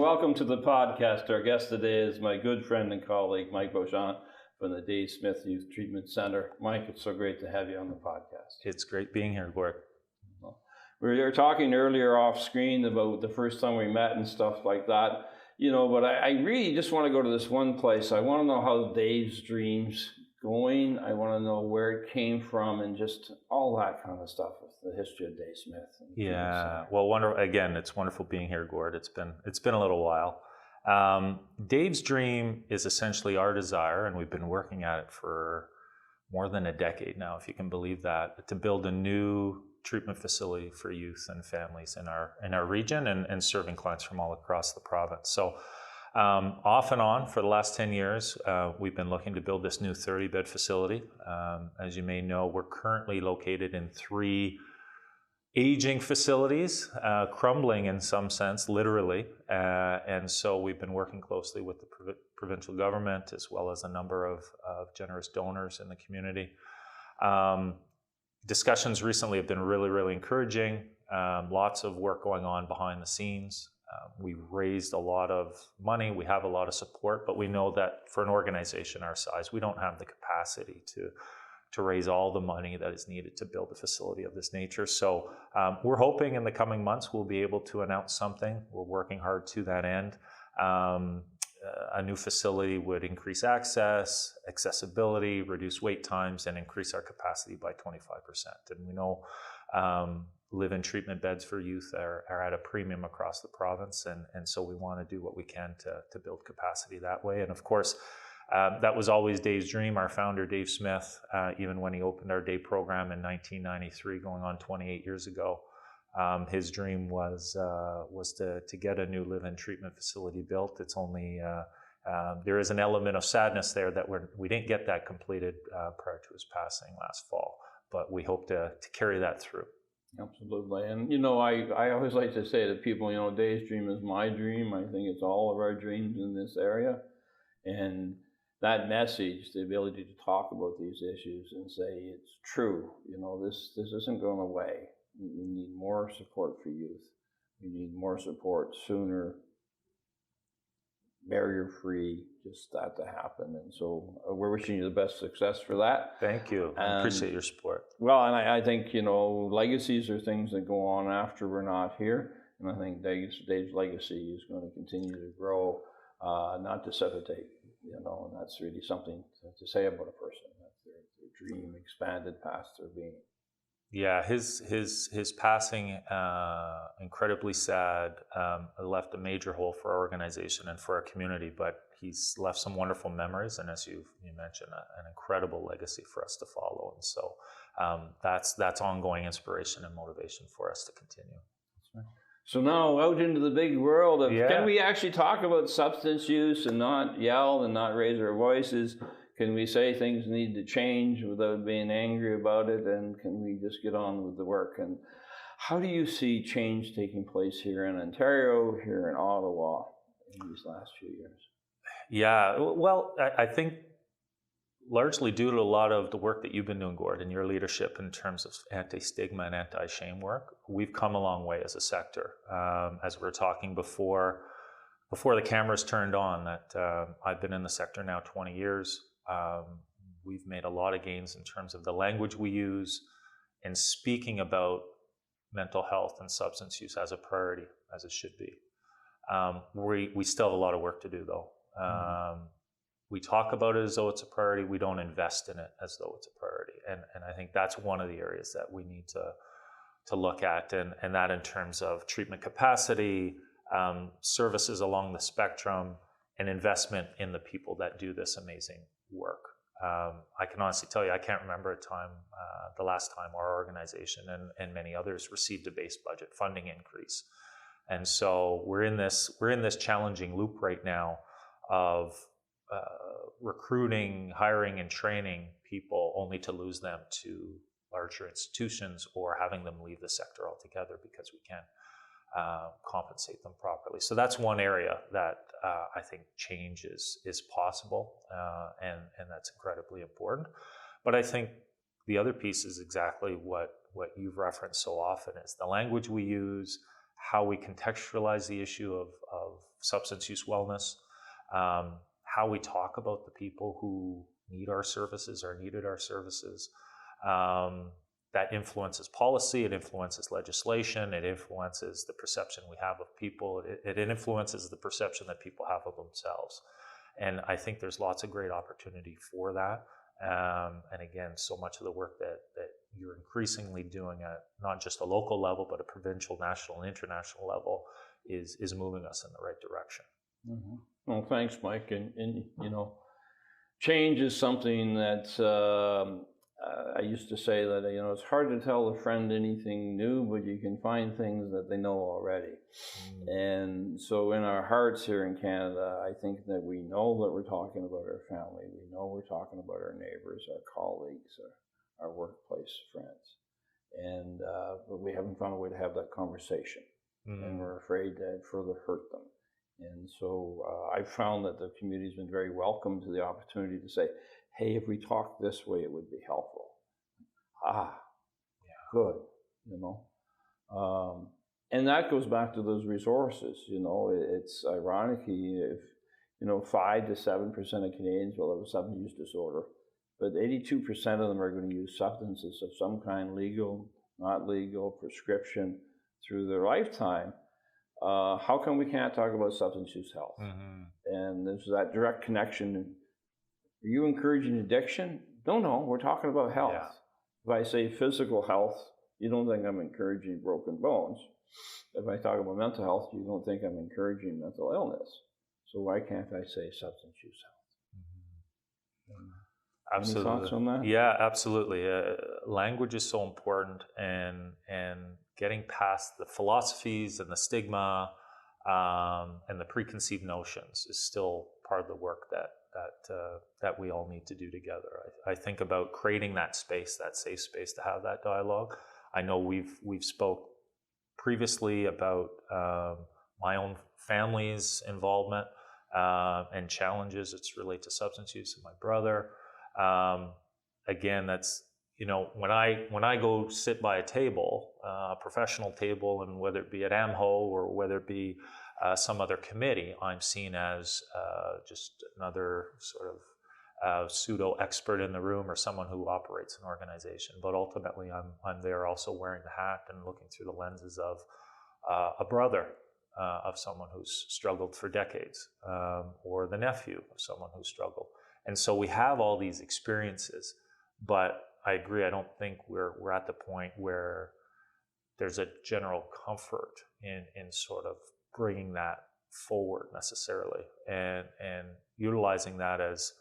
welcome to the podcast. Our guest today is my good friend and colleague, Mike Beauchesne from the Dave Smith Youth Treatment Center. Mike, it's so great to have you on the podcast. It's great being here, Gord. We were talking earlier off screen about the first time we met and stuff like that, but I really just want to go to this one place. I want to know how Dave's dream's going. I want to know where it came from and just all that kind of stuff with the history of Dave Smith. Yeah, well, again, it's wonderful being here, Gord. It's been a little while. Dave's dream is essentially our desire, and we've been working at it for more than a decade now, if you can believe that, to build a new treatment facility for youth and families in our region and serving clients from all across the province. So off and on for the last 10 years, we've been looking to build this new 30-bed facility. As you may know, we're currently located in 3 aging facilities, crumbling in some sense, literally. And so we've been working closely with the provincial government as well as a number of generous donors in the community. Discussions recently have been really, really encouraging. Lots of work going on behind the scenes. We've raised a lot of money. We have a lot of support, but we know that for an organization our size, we don't have the capacity to raise all the money that is needed to build a facility of this nature. So we're hoping in the coming months we'll be able to announce something. We're working hard to that end. A new facility would increase access, accessibility, reduce wait times, and increase our capacity by 25%. And we know live-in treatment beds for youth are at a premium across the province, and so we want to do what we can to build capacity that way. And of course, that was always Dave's dream. Our founder, Dave Smith, even when he opened our day program in 1993, going on 28 years ago, his dream was to get a new live-in treatment facility built. It's only there is an element of sadness there that we didn't get that completed prior to his passing last fall, but we hope to carry that through. Absolutely. And, I always like to say to people, Dave's dream is my dream. I think it's all of our dreams in this area. And that message, the ability to talk about these issues and say it's true, this isn't going away. We need more support for youth. We need more support sooner, barrier-free, just that to happen. And so we're wishing you the best success for that. Thank you. I appreciate your support. Well, and I think, legacies are things that go on after we're not here. And I think Dave's legacy is going to continue to grow, not dissipate, and that's really something to say about a person. That's their dream expanded past their being. Yeah, his passing, incredibly sad, left a major hole for our organization and for our community, but he's left some wonderful memories, and as you mentioned, an incredible legacy for us to follow. And so that's ongoing inspiration and motivation for us to continue. That's right. So now out into the big world of, can we actually talk about substance use and not yell and not raise our voices? Can we say things need to change without being angry about it? And can we just get on with the work? And how do you see change taking place here in Ontario, here in Ottawa in these last few years? Yeah, well, I think largely due to a lot of the work that you've been doing, Gord, and your leadership in terms of anti-stigma and anti-shame work, we've come a long way as a sector. As we were talking before the cameras turned on, that I've been in the sector now 20 years. We've made a lot of gains in terms of the language we use in speaking about mental health and substance use as a priority, as it should be. We still have a lot of work to do, though. We talk about it as though it's a priority. We don't invest in it as though it's a priority. And I think that's one of the areas that we need to look at, and that in terms of treatment capacity, services along the spectrum, and investment in the people that do this amazing work. I can honestly tell you, I can't remember the last time our organization and many others received a base budget funding increase. And so we're in this challenging loop right now of recruiting, hiring, and training people only to lose them to larger institutions or having them leave the sector altogether because we can't compensate them properly. So that's one area that I think change is possible, and that's incredibly important. But I think the other piece is exactly what you've referenced so often, is the language we use, how we contextualize the issue of substance use wellness, how we talk about the people who need our services or needed our services. That influences policy, it influences legislation, it influences the perception we have of people, it influences the perception that people have of themselves. And I think there's lots of great opportunity for that. And again, so much of the work that you're increasingly doing at not just a local level, but a provincial, national, and international level is moving us in the right direction. Mm-hmm. Well, thanks, Mike. And you know, change is something that I used to say that, you know, it's hard to tell a friend anything new, but you can find things that they know already. And so in our hearts here in Canada, I think that we know that we're talking about our family. We know we're talking about our neighbors, our colleagues, our workplace friends. And but we haven't found a way to have that conversation. And we're afraid to further hurt them. And so I found that the community's been very welcome to the opportunity to say, hey, if we talk this way, it would be helpful. Good, you know. And that goes back to those resources, you know. It's ironic if, you know, 5 to 7% of Canadians will have a substance use disorder, but 82% of them are going to use substances of some kind, legal, not legal, prescription, through their lifetime. How come we can't talk about substance use health? And there's that direct connection. Are you encouraging addiction? No, we're talking about health. Yeah. If I say physical health, you don't think I'm encouraging broken bones. If I talk about mental health, you don't think I'm encouraging mental illness. So why can't I say substance use health? Absolutely. Any thoughts on that? Yeah, absolutely. Language is so important, and getting past the philosophies and the stigma and the preconceived notions is still part of the work that we all need to do together. I think about creating that space, that safe space to have that dialogue. I know we've spoke previously about my own family's involvement and challenges it's related to substance use and my brother. Again, that's, you know, when I go sit by a table, a professional table, and whether it be at AMHO or whether it be some other committee, I'm seen as just another sort of pseudo expert in the room or someone who operates an organization. But ultimately, I'm there also wearing the hat and looking through the lenses of a brother of someone who's struggled for decades, or the nephew of someone who's struggled. And so we have all these experiences, but I agree, I don't think we're at the point where there's a general comfort in sort of bringing that forward necessarily, and utilizing that as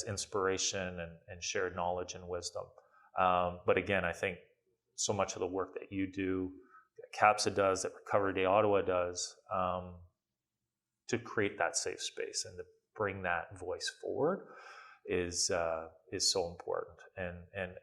inspiration and shared knowledge and wisdom. But again, I think so much of the work that you do, that CAPSA does, that Recovery Day Ottawa does, to create that safe space and to bring that voice forward is so important.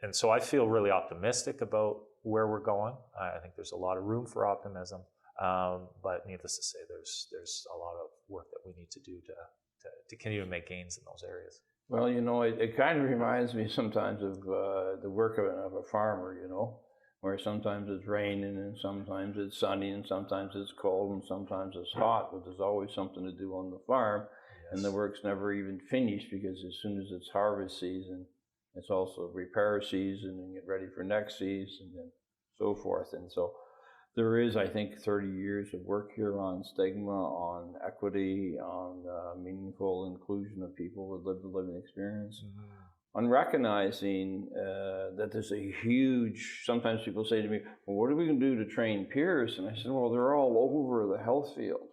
And so I feel really optimistic about where we're going. I think there's a lot of room for optimism, but needless to say, there's a lot of work that we need to do to continue to make gains in those areas. Well, you know, it kind of reminds me sometimes of the work of a farmer, you know, where sometimes it's raining and sometimes it's sunny and sometimes it's cold and sometimes it's hot, but there's always something to do on the farm. Yes. And the work's never even finished, because as soon as it's harvest season, it's also repair season and get ready for next season and so forth. And so there is, I think, 30 years of work here on stigma, on equity, on meaningful inclusion of people with lived living experience, on recognizing that there's a huge, sometimes people say to me, well, what are we going to do to train peers? And I said, well, they're all over the health field.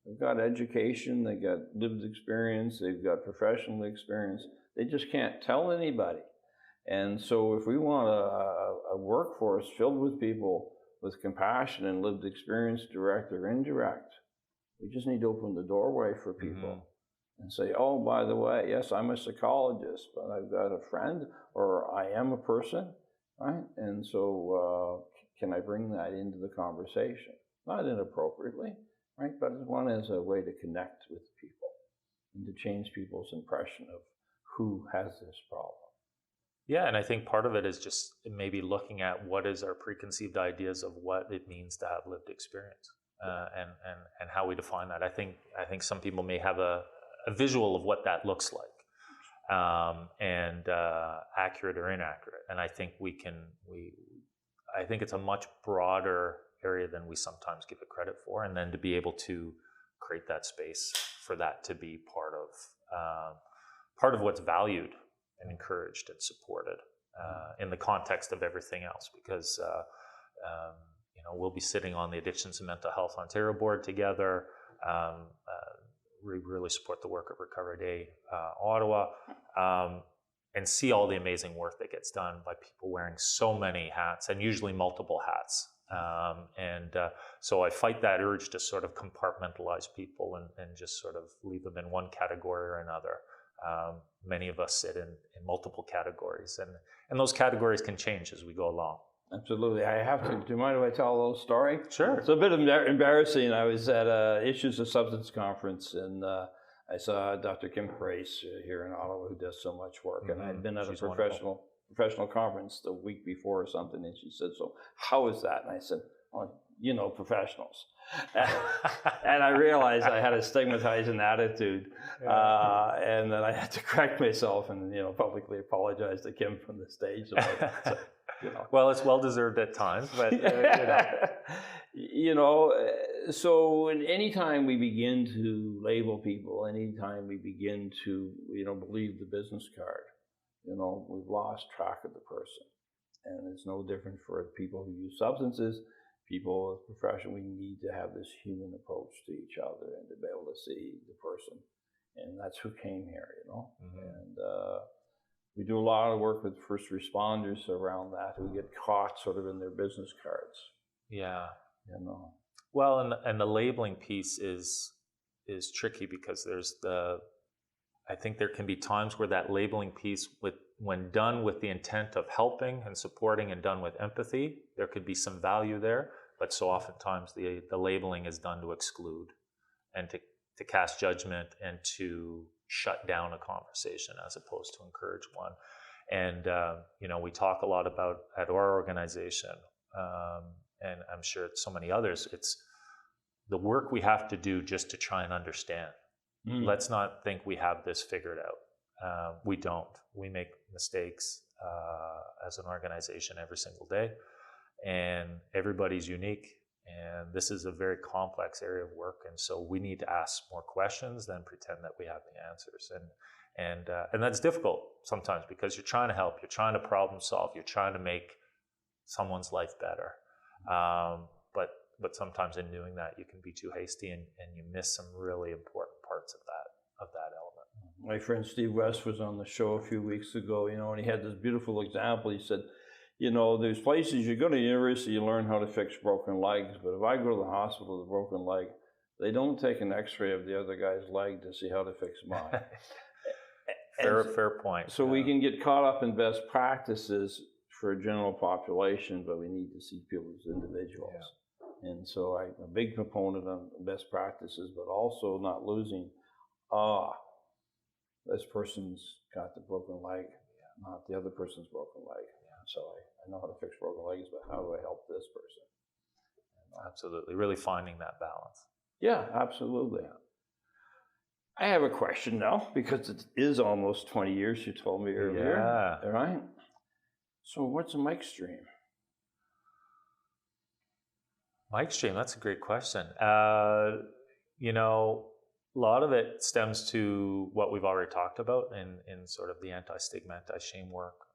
They've got education, they've got lived experience, they've got professional experience. They just can't tell anybody. And so if we want a workforce filled with people with compassion and lived experience, direct or indirect, we just need to open the doorway for people and say, oh, by the way, yes, I'm a psychologist, but I've got a friend, or I am a person, right? And so can I bring that into the conversation? Not inappropriately, right? But one as a way to connect with people and to change people's impression of who has this problem. Yeah, and I think part of it is just maybe looking at what is our preconceived ideas of what it means to have lived experience. and how we define that. I think some people may have a visual of what that looks like, and accurate or inaccurate. And I think I think it's a much broader area than we sometimes give it credit for. And then to be able to create that space for that to be part of what's valued and encouraged and supported in the context of everything else, because we'll be sitting on the Addictions and Mental Health Ontario board together. We really support the work of Recovery Day Ottawa, and see all the amazing work that gets done by people wearing so many hats, and usually multiple hats. So I fight that urge to sort of compartmentalize people and just sort of leave them in one category or another. Many of us sit in multiple categories, and those categories can change as we go along. Absolutely. I have to. Do you mind if I tell a little story? Sure. It's a bit embarrassing. I was at a Issues of Substance conference, and I saw Dr. Kim Price here in Ottawa, who does so much work. And I'd been at a professional conference the week before or something, and she said, "So how is that?" And I said, "Well, professionals." And I realized I had a stigmatizing attitude, and that I had to correct myself and publicly apologize to Kim from the stage about that. So, well, it's well deserved at times, but so anytime we begin to label people, anytime we begin to believe the business card, we've lost track of the person. And it's no different for people who use substances. People with profession, we need to have this human approach to each other and to be able to see the person. And that's who came here, And we do a lot of work with first responders around that, who get caught sort of in their business cards. Yeah. Well, and the labeling piece is tricky, because I think there can be times where that labeling piece, when done with the intent of helping and supporting and done with empathy, there could be some value there. But so oftentimes the labeling is done to exclude and to cast judgment and to shut down a conversation as opposed to encourage one. And, we talk a lot about at our organization, and I'm sure so many others, it's the work we have to do just to try and understand. Let's not think we have this figured out. We don't. We make mistakes as an organization every single day, and everybody's unique. And this is a very complex area of work, and so we need to ask more questions than pretend that we have the answers. And that's difficult sometimes, because you're trying to help, you're trying to problem solve, you're trying to make someone's life better. But sometimes in doing that, you can be too hasty, and you miss some really important parts of that element. My friend Steve West was on the show a few weeks ago, and he had this beautiful example. He said, there's places you go to university, you learn how to fix broken legs, but if I go to the hospital with a broken leg, they don't take an x-ray of the other guy's leg to see how to fix mine. Fair point. So we can get caught up in best practices for a general population, but we need to see people as individuals. Yeah. And so I'm a big proponent of best practices, but also not losing, this person's got the broken leg, not the other person's broken leg. So I know how to fix broken legs, but how do I help this person? Absolutely. Really finding that balance. Yeah, absolutely. I have a question now, because it is almost 20 years, you told me earlier. Yeah. All right. So what's a mic stream? Mic stream, that's a great question. A lot of it stems to what we've already talked about in sort of the anti-stigma, anti-shame work.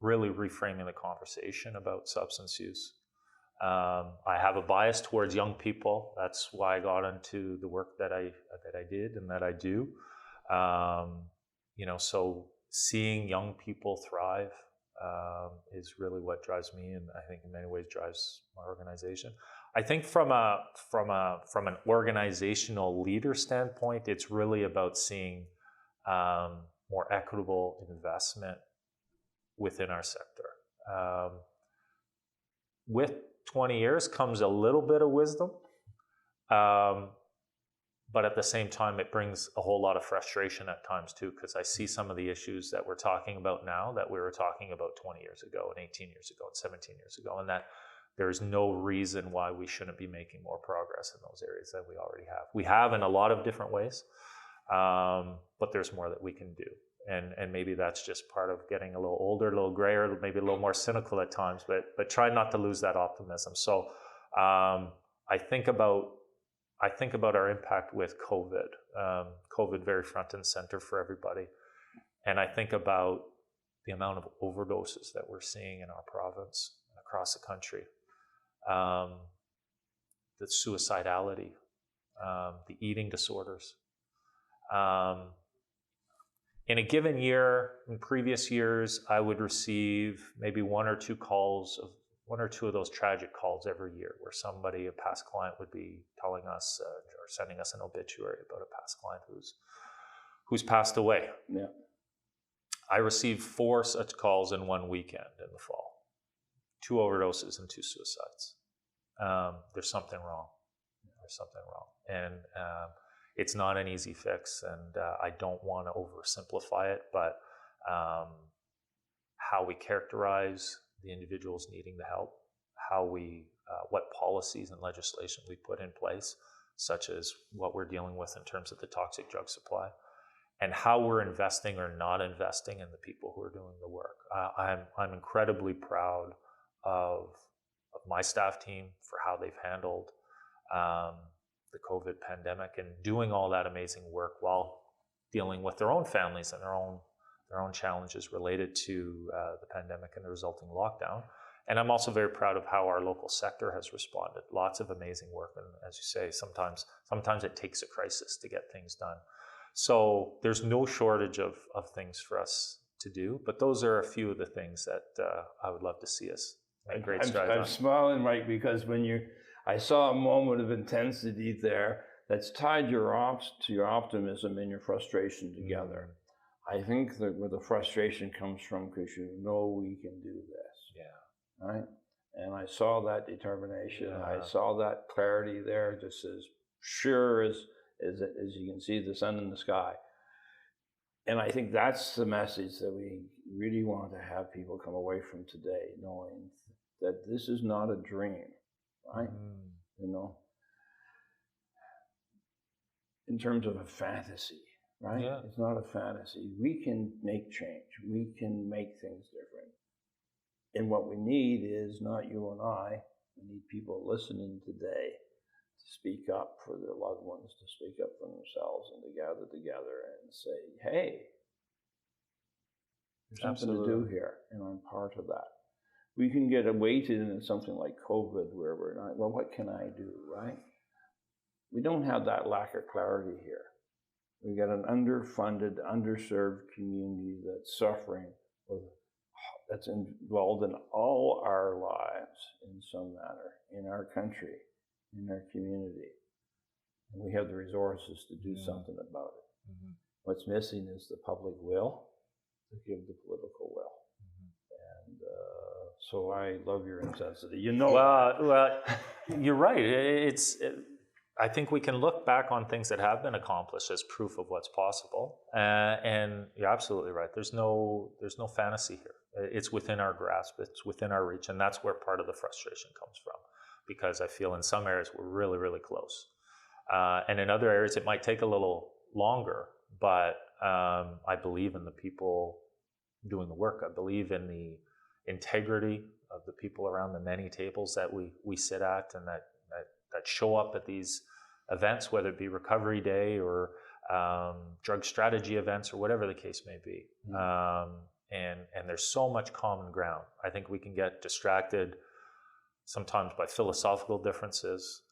Really reframing the conversation about substance use. I have a bias towards young people. That's why I got into the work that I did and that I do. So seeing young people thrive is really what drives me, and I think in many ways drives my organization. I think from an organizational leader standpoint, it's really about seeing more equitable investment within our sector. With 20 years comes a little bit of wisdom, but at the same time, it brings a whole lot of frustration at times too, because I see some of the issues that we're talking about now that we were talking about 20 years ago and 18 years ago and 17 years ago, and there's no reason why we shouldn't be making more progress in those areas than we already have. We have in a lot of different ways, but there's more that we can do. And maybe that's just part of getting a little older, a little grayer, maybe a little more cynical at times, but try not to lose that optimism. So I think about our impact with COVID. COVID very front and center for everybody. And I think about the amount of overdoses that we're seeing in our province, across the country. The suicidality, the eating disorders. In a given year, in previous years, I would receive maybe one or two of those tragic calls every year, where somebody, a past client, would be telling us or sending us an obituary about a past client who's passed away. Yeah. I received 4 such calls in one weekend in the fall. 2 overdoses and 2 suicides. There's something wrong. And it's not an easy fix, and I don't want to oversimplify it, but how we characterize the individuals needing the help, what policies and legislation we put in place, such as what we're dealing with in terms of the toxic drug supply, and how we're investing or not investing in the people who are doing the work. I'm incredibly proud of my staff team for how they've handled the COVID pandemic and doing all that amazing work while dealing with their own families and their own challenges related to the pandemic and the resulting lockdown. And I'm also very proud of how our local sector has responded. Lots of amazing work, and as you say, sometimes it takes a crisis to get things done. So there's no shortage of things for us to do, but those are a few of the things that I would love to see us make great strides on. I'm smiling, Mike, because I saw a moment of intensity there that's tied to your optimism and your frustration together. Mm-hmm. I think that where the frustration comes from, because you know we can do this. Yeah. Right? And I saw that determination. Yeah. I saw that clarity there, just as sure as you can see the sun in the sky. And I think that's the message that we really want to have people come away from today, knowing that this is not a dream, right? You know, in terms of a fantasy, right? Yeah. It's not a fantasy. We can make change. We can make things different. And what we need is not you and I. We need people listening today to speak up for their loved ones, to speak up for themselves, and to gather together and say, hey, there's something to do here, and I'm part of that. We can get weighted into something like COVID where we're not, well, what can I do, right? We don't have that lack of clarity here. We've got an underfunded, underserved community that's suffering, that's involved in all our lives in some manner, in our country, in our community. And we have the resources to do something about it. Mm-hmm. What's missing is the public will to give the political will. Mm-hmm. And so I love your intensity. You know. Well, you're right. I think we can look back on things that have been accomplished as proof of what's possible. And you're absolutely right. There's no fantasy here. It's within our grasp. It's within our reach, and that's where part of the frustration comes from. Because I feel in some areas we're really, really close. And in other areas it might take a little longer, but I believe in the people doing the work. I believe in the integrity of the people around the many tables that we sit at and that show up at these events, whether it be Recovery Day or drug strategy events or whatever the case may be. Mm-hmm. And there's so much common ground. I think we can get distracted sometimes by philosophical differences,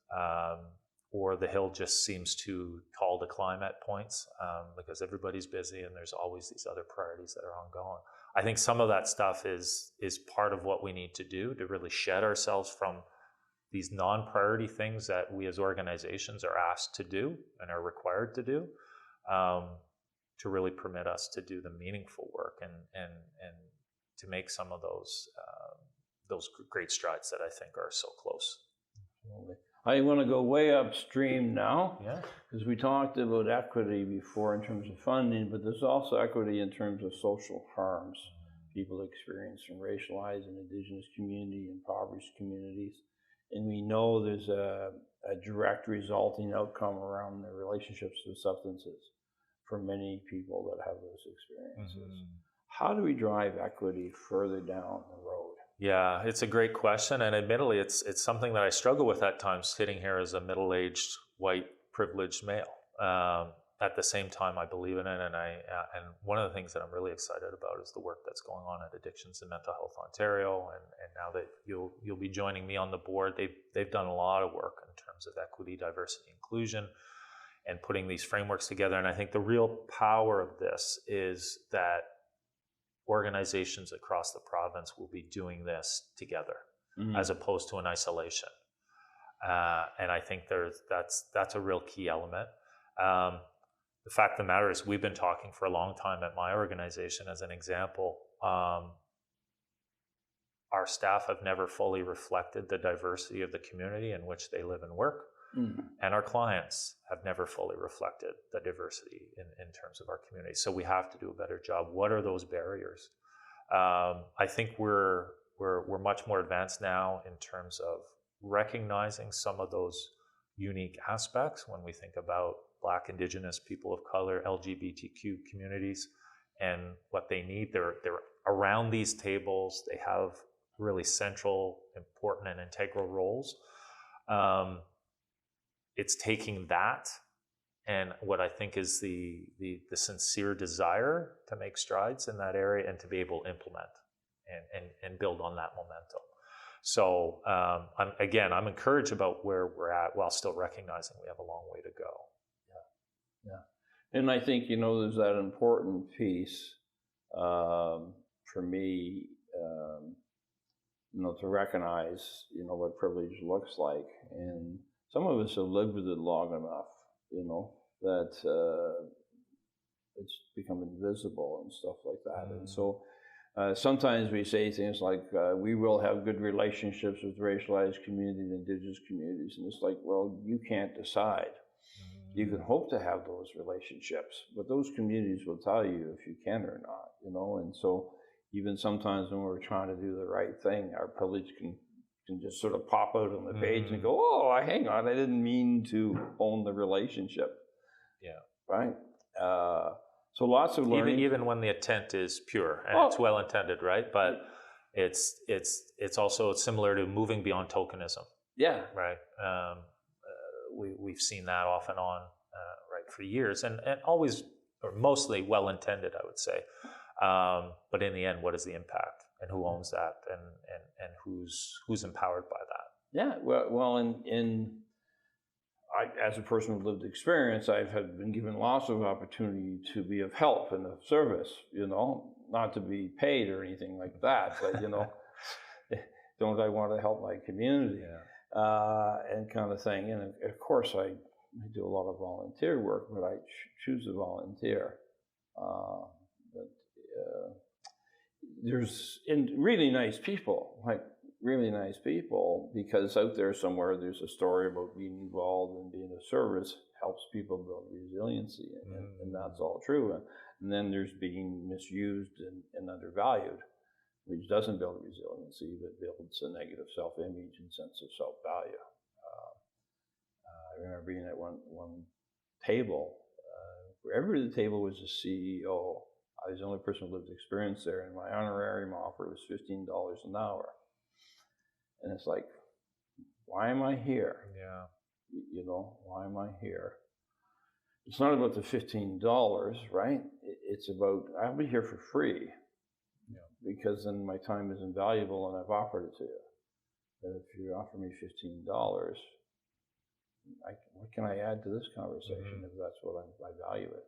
or the hill just seems too tall to climb at points because everybody's busy and there's always these other priorities that are ongoing. I think some of that stuff is part of what we need to do to really shed ourselves from these non-priority things that we as organizations are asked to do and are required to do, to really permit us to do the meaningful work and to make some of those great strides that I think are so close. I want to go way upstream now, because we talked about equity before in terms of funding, but there's also equity in terms of social harms people experience from racialized and Indigenous community, impoverished communities. And we know there's a direct resulting outcome around the relationships with substances for many people that have those experiences. How do we drive equity further down the road? Yeah, it's a great question, and admittedly, it's something that I struggle with at times, sitting here as a middle-aged, white, privileged male. At the same time, I believe in it, and one of the things that I'm really excited about is the work that's going on at Addictions and Mental Health Ontario, and now that you'll be joining me on the board, they've done a lot of work in terms of equity, diversity, inclusion, and putting these frameworks together. And I think the real power of this is that organizations across the province will be doing this together, as opposed to in isolation. And I think that's a real key element. The fact of the matter is, we've been talking for a long time at my organization. As an example, our staff have never fully reflected the diversity of the community in which they live and work. And our clients have never fully reflected the diversity in terms of our community. So we have to do a better job. What are those barriers? I think we're much more advanced now in terms of recognizing some of those unique aspects when we think about Black, Indigenous, people of color, LGBTQ communities, and what they need. They're around these tables. They have really central, important, and integral roles. It's taking that and what I think is the sincere desire to make strides in that area and to be able to implement and build on that momentum. So I'm encouraged about where we're at, while still recognizing we have a long way to go. Yeah. And I think, there's that important piece for me, to recognize, what privilege looks like. And some of us have lived with it long enough, that it's become invisible and stuff like that. And so sometimes we say things like, we will have good relationships with racialized communities and Indigenous communities. And it's like, well, you can't decide. You can hope to have those relationships, but those communities will tell you if you can or not, And so even sometimes when we're trying to do the right thing, our privilege can just sort of pop out on the page and go, oh, hang on, I didn't mean to own the relationship. Yeah. Right? So lots of learning. Even when the intent is pure and it's well intended, right? But it's also similar to moving beyond tokenism. Yeah. Right. We've seen that off and on, right, for years, and always, or mostly well intended, I would say. But in the end, what is the impact, and who owns that, and who's empowered by that? Yeah. Well, as a person with lived experience, I've been given lots of opportunity to be of help and of service. Not to be paid or anything like that, but don't I want to help my community? Yeah. And kind of thing. And of course, I do a lot of volunteer work, but I choose to volunteer. There's really nice people, because out there somewhere there's a story about being involved and being of service helps people build resiliency, and that's all true. And then there's being misused and undervalued, which doesn't build resiliency, but builds a negative self-image and sense of self-value. I remember being at one table. Wherever the table was a CEO, I was the only person who lived experience there, and my honorarium offer was $15 an hour. And it's like, why am I here? Yeah. Why am I here? It's not about the $15, right? It's about, I'll be here for free. Because then my time is invaluable and I've offered it to you. But if you offer me $15, what can I add to this conversation if that's what I value it?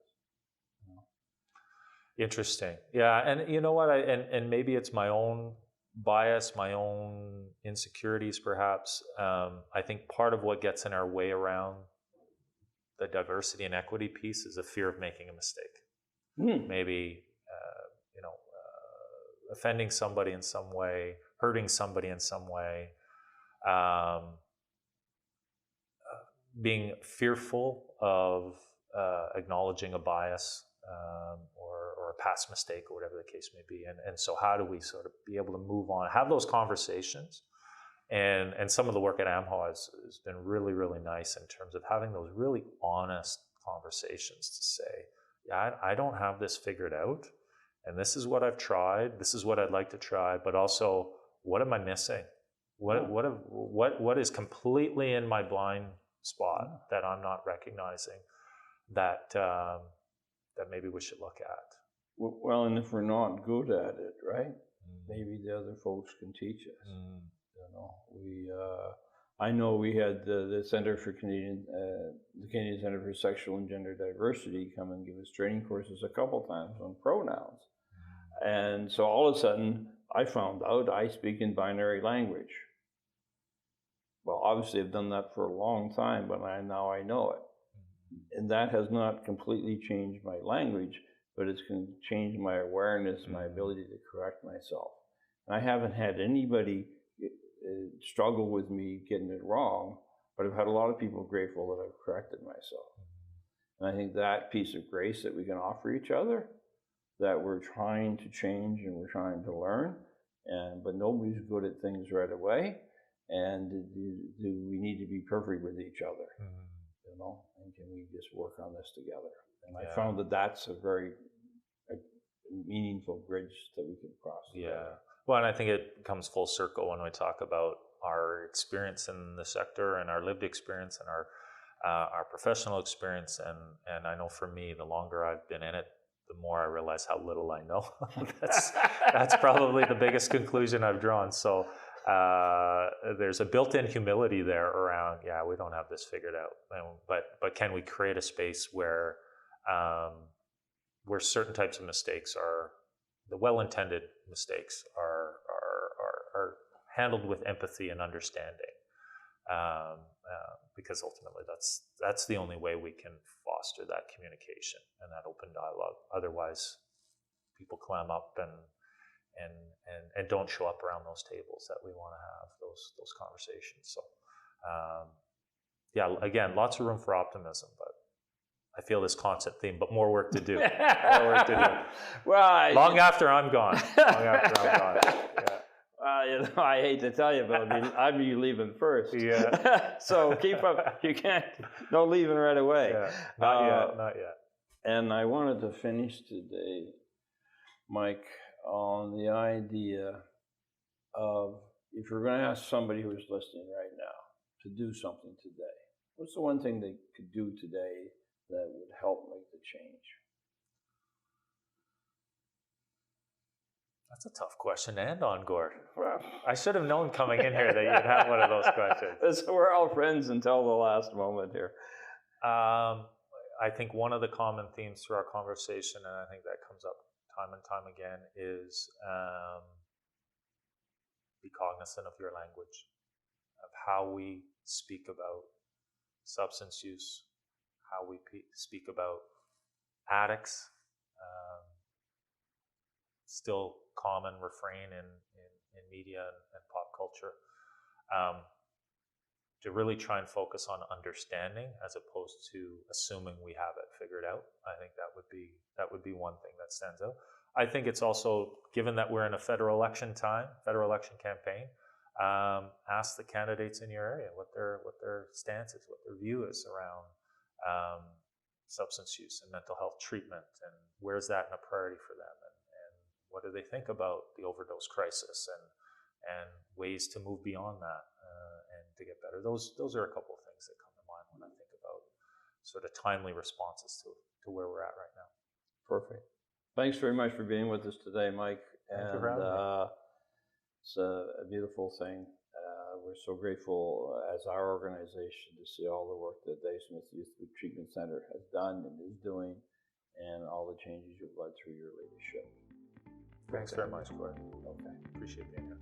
Interesting. Yeah, and you know what? And maybe it's my own bias, my own insecurities, perhaps. I think part of what gets in our way around the diversity and equity piece is a fear of making a mistake. Maybe offending somebody in some way, hurting somebody in some way, being fearful of acknowledging a bias or a past mistake or whatever the case may be. And so how do we sort of be able to move on, have those conversations? And some of the work at AMHO has been really, really nice in terms of having those really honest conversations to say, yeah, I don't have this figured out, and this is what I've tried, this is what I'd like to try, but also, what am I missing? What is completely in my blind spot that I'm not recognizing that that maybe we should look at? Well, and if we're not good at it, right? Maybe the other folks can teach us. You know, I know we had the Center for Canadian, the Canadian Center for Sexual and Gender Diversity come and give us training courses a couple times on pronouns. And so all of a sudden, I found out I speak in binary language. Well, obviously I've done that for a long time, but now I know it. And that has not completely changed my language, but it's changed my awareness, my ability to correct myself. And I haven't had anybody struggle with me getting it wrong, but I've had a lot of people grateful that I've corrected myself. And I think that piece of grace that we can offer each other, that we're trying to change and we're trying to learn, but nobody's good at things right away, and do we need to be perfect with each other, you know, and can we just work on this together? And I found that that's a very meaningful bridge that we can cross together. Well, and I think it comes full circle when we talk about our experience in the sector and our lived experience and our professional experience. And I know for me, the longer I've been in it, the more I realize how little I know. That's probably the biggest conclusion I've drawn. So there's a built-in humility there around, we don't have this figured out. But can we create a space where certain types of mistakes the well-intended mistakes are handled with empathy and understanding, because ultimately that's the only way we can foster that communication and that open dialogue. Otherwise, people clam up and don't show up around those tables that we want to have those conversations. So, again, lots of room for optimism, but I feel this constant theme, but more work to do. More work to do. Well, long after I'm gone. You know, I hate to tell you, but I'd be leaving first. Yeah. So keep up. You can't. No leaving right away. Yeah. Not yet. And I wanted to finish today, Mike, on the idea of, if you're going to ask somebody who's listening right now to do something today, what's the one thing they could do today that would help make the change? That's a tough question to end on, Gord. Well, I should have known coming in here that you'd have one of those questions. So we're all friends until the last moment here. I think one of the common themes through our conversation, and I think that comes up time and time again, is be cognizant of your language, of how we speak about substance use, how we speak about addicts. Still common refrain in media and pop culture, to really try and focus on understanding as opposed to assuming we have it figured out. I think that would be one thing that stands out. I think it's also, given that we're in a federal election campaign, ask the candidates in your area what their stance is, what their view is around substance use and mental health treatment, and where's that in a priority for them, and what do they think about the overdose crisis and ways to move beyond that and to get better. Those are a couple of things that come to mind when I think about sort of timely responses to where we're at right now. Perfect. Thanks very much for being with us today, Mike. Thank you for having me. It's a beautiful thing. We're so grateful as our organization to see all the work that Dave Smith Youth Treatment Center has done and is doing, and all the changes you've led through your leadership. Thanks very much, Gord. Okay. Appreciate being here.